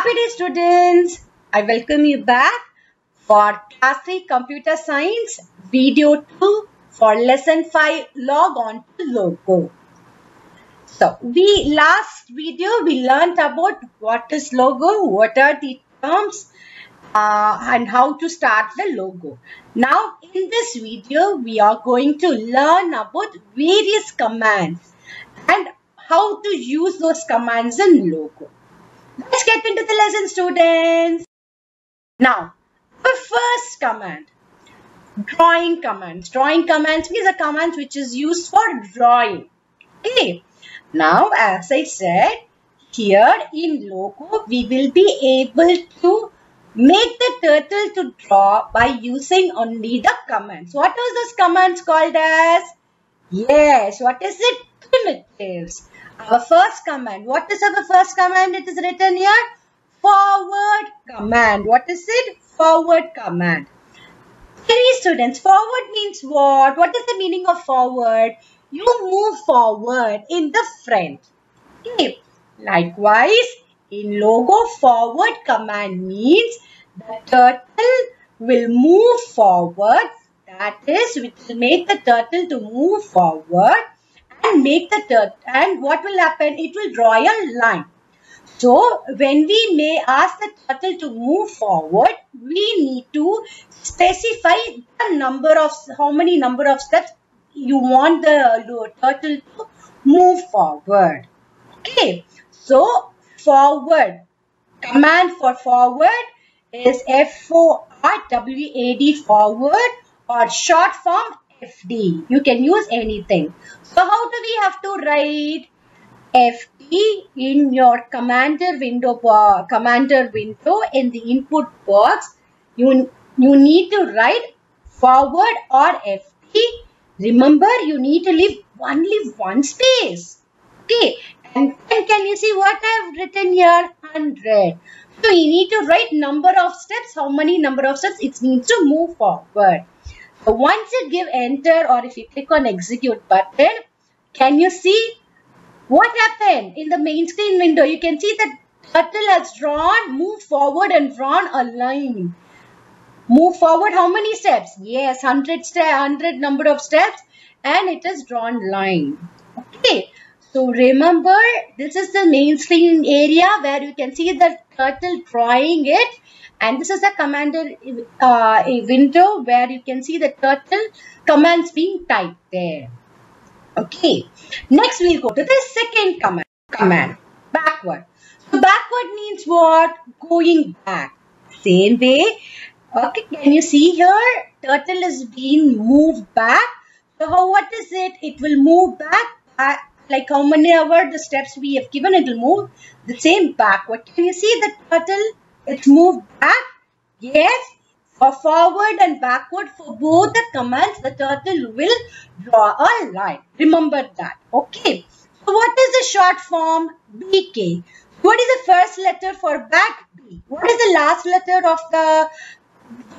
Happy day, students! I welcome you back for Class 3 Computer Science Video 2 for Lesson 5 Log on to Logo. So, last video we learned about what is logo, what are the terms and how to start the logo. Now, in this video we are going to learn about various commands and how to use those commands in logo. Let's get into the lesson, students. Now, the first command, drawing commands. Drawing commands means a command which is used for drawing. Okay. Now, as I said, here in logo, we will be able to make the turtle to draw by using only the commands. What are those commands called as? Yes, what is it? Primitives. Our first command. What is our first command? It is written here. Forward command. What is it? Forward command. Hey students, forward means what? What is the meaning of forward? You move forward in the front. Okay. Likewise, in logo, forward command means the turtle will move forward. That is, which will make the turtle to move forward and make the turtle. And what will happen? It will draw a line. So, when we may ask the turtle to move forward, we need to specify the number of, how many number of steps you want the turtle to move forward. Okay. So, forward. Command for forward is FORWAD, forward, or short form FD. You can use anything. So, how do we have to write FD in your commander window in the input box? You need to write forward or FD. Remember, you need to leave only one space. Okay. And can you see what I have written here? 100. So, you need to write number of steps. How many number of steps it needs to move forward. So, once you give enter or if you click on execute button, can you see what happened in the main screen window? You can see that turtle has drawn, moved forward and drawn a line. Move forward how many steps? Yes, 100 number of steps and it has drawn line. Okay. So remember, this is the main screen area where you can see the turtle drawing it. And this is the commander window where you can see the turtle commands being typed there. Okay. Next we'll go to the second command. Backward. So backward means what? Going back. Same way. Okay. Can you see here? Turtle is being moved back. So what is it? It will move back. Like how many ever the steps we have given, it will move the same backward. Can you see the turtle? It's moved back. Yes. For forward and backward, for both the commands, the turtle will draw a line. Remember that. Okay. So what is the short form? BK. What is the first letter for back? B. What is the last letter of the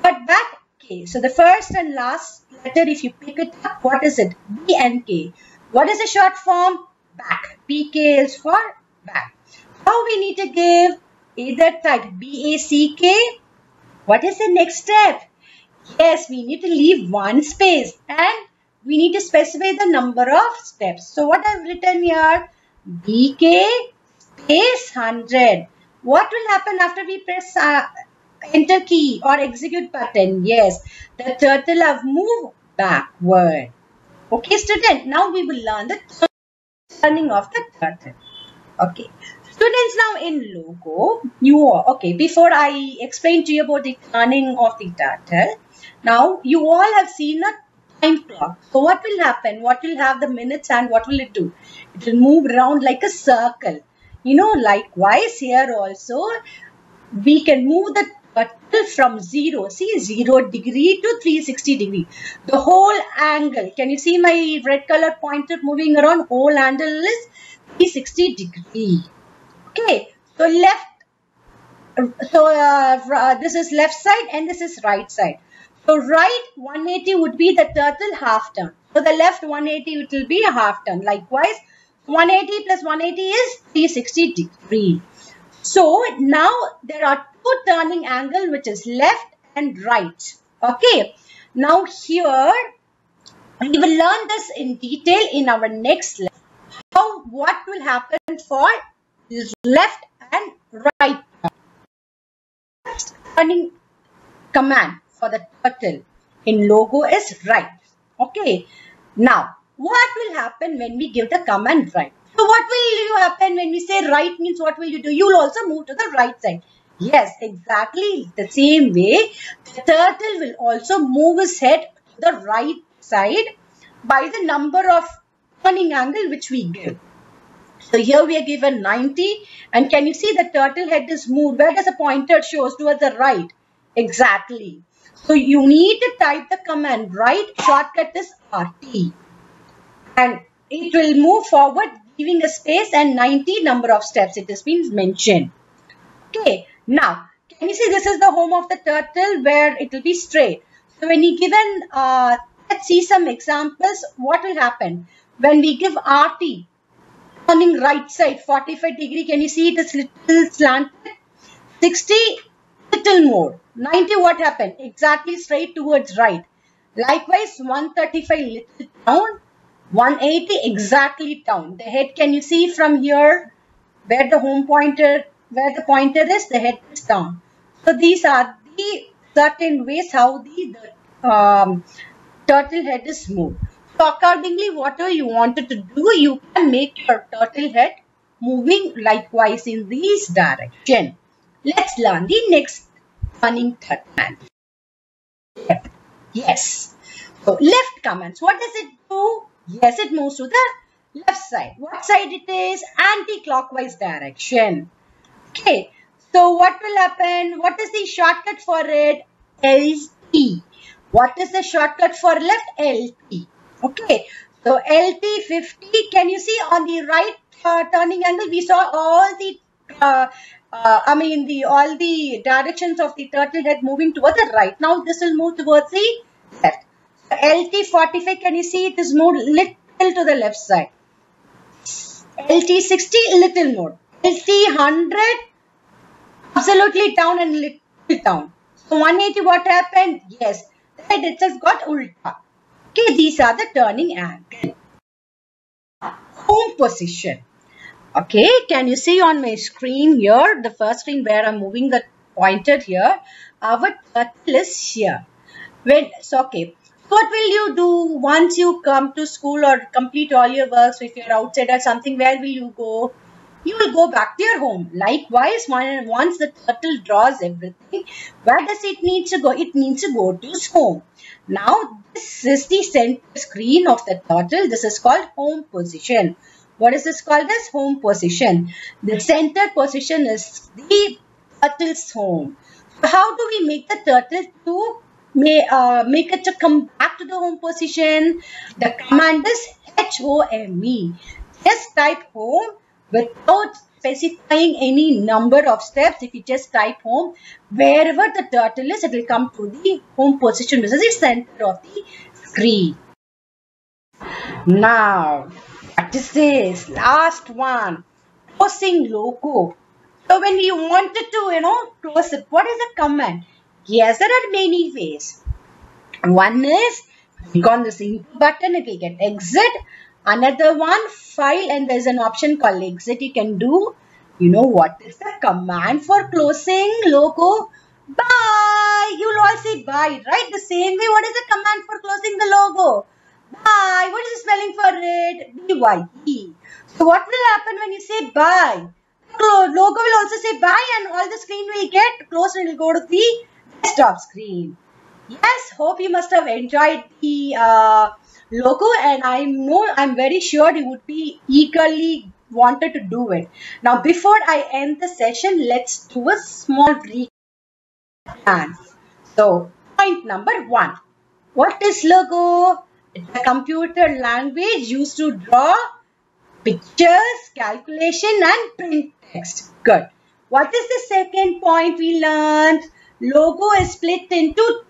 word back? K. So the first and last letter, if you pick it up, what is it? B and K. What is the short form? Back. BK is for back. How we need to give either type BACK. What is the next step? Yes, we need to leave one space and we need to specify the number of steps. So what I've written here? BK space 100. What will happen after we press enter key or execute button? Yes, the turtle have moved backward. Okay, student, now we will learn the turning of the turtle. Okay, students, now in logo, before I explain to you about the turning of the turtle, now you all have seen a time clock. So what will happen? What will have the minutes and what will it do? It will move around like a circle. You know, likewise here also, we can move the turtle from 0 degree to 360 degree. The whole angle, can you see my red color pointer moving around? Whole angle is 360 degree. Okay, so this is left side and this is right side. So right 180 would be the turtle half turn. So the left 180 it will be a half turn. Likewise, 180 plus 180 is 360 degree. So now there are two turning angle, which is left and right. Okay. Now here we will learn this in detail in our next lesson. What will happen for left and right turning command for the turtle in logo is right. Okay. Now, what will happen when we give the command right? So, what will happen when we say right means what will you do? You will also move to the right side. Yes, exactly the same way. The turtle will also move his head to the right side by the number of turning angle which we give. So here we are given 90, and can you see the turtle head is moved? Where does the pointer shows? Towards the right. Exactly. So you need to type the command right. Shortcut is RT. And it will move forward giving a space and 90 number of steps. It has been mentioned. Okay. Now, can you see this is the home of the turtle where it will be straight. So when you given, let's see some examples. What will happen? When we give RT, turning right side 45 degree, can you see it is little slanted? 60, little more. 90, what happened? Exactly straight towards right. Likewise 135, little down. 180, exactly down. The head, can you see from here where the where the pointer is, the head is down. So these are the certain ways how the turtle head is moved. So accordingly, whatever you wanted to do, you can make your turtle head moving likewise in this direction. Let's learn the next turning command. Left. Yes. So left commands. What does it do? Yes, it moves to the left side. What side it is? Anti-clockwise direction. Okay. So what will happen? What is the shortcut for it? LT. What is the shortcut for left? LT. Okay, so LT 50, can you see on the right turning angle, we saw all the, all the directions of the turtle head moving towards the right. Now this will move towards the left. So LT 45, can you see it is moved little to the left side. LT 60, little more. LT 100, absolutely down and little down. So 180, what happened? Yes, the head itself got ulta. Okay, these are the turning angle. Home position. Okay, can you see on my screen here, the first screen where I'm moving the pointer here, our turtle is here. Okay, what will you do once you come to school or complete all your works? If you're outside or something, where will you go? You will go back to your home. Likewise, once the turtle draws everything, where does it need to go? It needs to go to its home. Now, this is the center screen of the turtle. This is called home position. What is this called as? Home position. The center position is the turtle's home. So, how do we make the turtle to make it to come back to the home position? The command is HOME. Just type home without specifying any number of steps. If you just type home, wherever the turtle is, it will come to the home position, which is the center of the screen. Now, what is this? Last one. Closing logo. So when you wanted to, close it, what is the command? Yes, there are many ways. One is, click on this button, it will get exit. Another one, file, and there's an option called exit. You can do, what is the command for closing logo? Bye. You'll all say bye, right? The same way, what is the command for closing the logo? Bye. What is the spelling for it? B-Y-E. So what will happen when you say bye? The logo will also say bye, and all the screen will get closed and it will go to the desktop screen. Yes, hope you must have enjoyed the logo, and I'm very sure you would be eagerly wanted to do it. Now, before I end the session, let's do a small recap. So, point number 1. What is logo? It's a computer language used to draw pictures, calculation, and print text. Good. What is the second point we learned? Logo is split into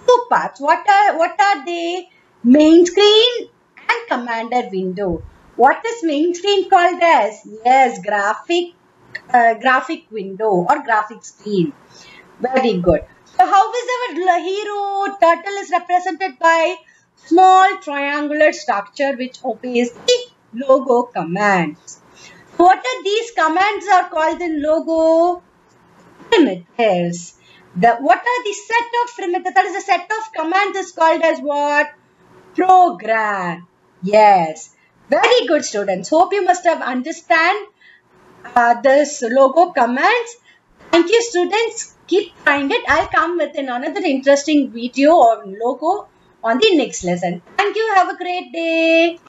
two parts. What are they? Main screen and commander window. What is main screen called as? Yes, graphic graphic window or graphic screen. Very good. So how is our hero? Turtle is represented by small triangular structure which obeys the logo commands. What are these commands are called in logo? Primitives. What are the set of primitives? That is a set of commands is called as what? Program. Yes. Very good, students. Hope you must have understand this logo commands. Thank you, students. Keep trying it. I'll come with another interesting video on logo on the next lesson. Thank you. Have a great day.